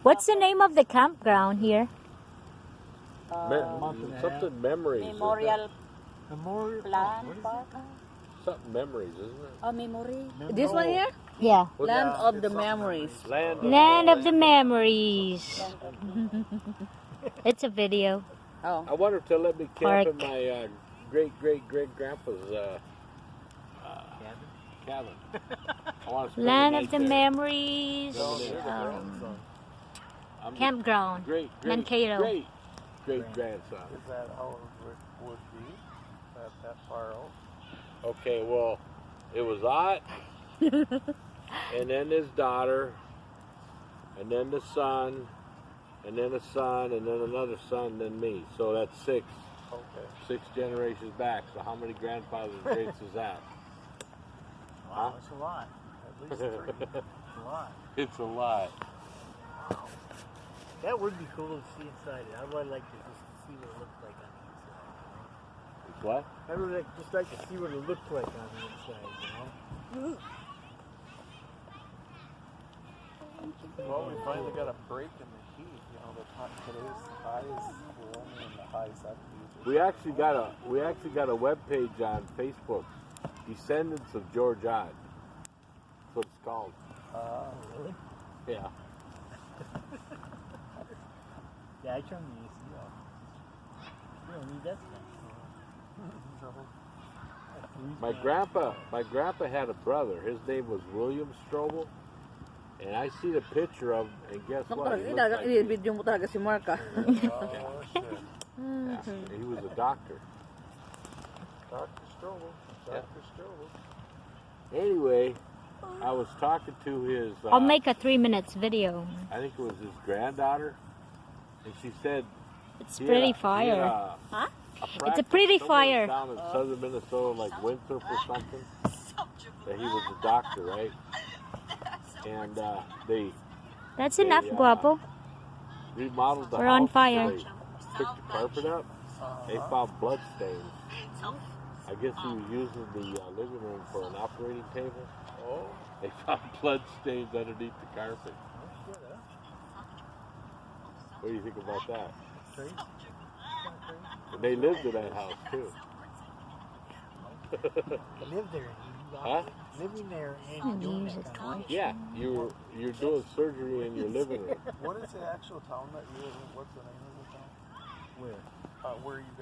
What's the name of the campground here? Something memories. Memorial Memorial. Park. Something memories, isn't it? Oh, memory. This one here? Yeah. Land of the Memories. Land of the Memories. It's a video. Oh. I wonder if they'll let me camp in Park. my great-great-great-grandpa's cabin. I want to spend Land the of night the there. Memories. I'm the Campground. Mankato. Great-grandson. Is that how it would be? That far out? Okay, well, it was Ott, and then his daughter, and then the son, and then a son, and then another son, then me. So that's six. Okay. 6 generations back. So how many grandfathers and greats is that? Wow, that's a lot. At least 3. It's a lot. It's a lot. That would be cool to see inside it. I would like to just see what it looks like on the inside. It's what? I would just like to see what it looked like on the inside, you know? Well, we finally got a break in the heat. You know, today's highs were only in the high 70s. We actually got a web page on Facebook, Descendants of George Ott. That's what it's called. Really? Yeah. Yeah, I turned the AC off. You don't need that stuff. My grandpa had a brother. His name was William Strobel. And I see the picture of him, and guess what? He looked like Video mo talaga si Marka. Oh, shit. yeah, he was a doctor. Dr. Strobel. Dr. Strobel. Anyway, I was talking to his... I'll make a 3 minutes video. I think it was his granddaughter. And she said... It's pretty fire. Huh? It's a pretty fire. Down in southern Minnesota, like Winthrop or something. That he was a doctor, right? And That's enough, guapo. remodeled the We're house. on fire. So they picked the carpet up. They found blood stains. I guess he was using the living room for an operating table. Oh. They found blood stains underneath the carpet. What do you think about that? Crazy. And they lived in that house too. Live there. Huh? Living there and doing that kind of Yeah, you're doing surgery in your living room. What is the actual town that you live in? What's the name of the town? Where? Where you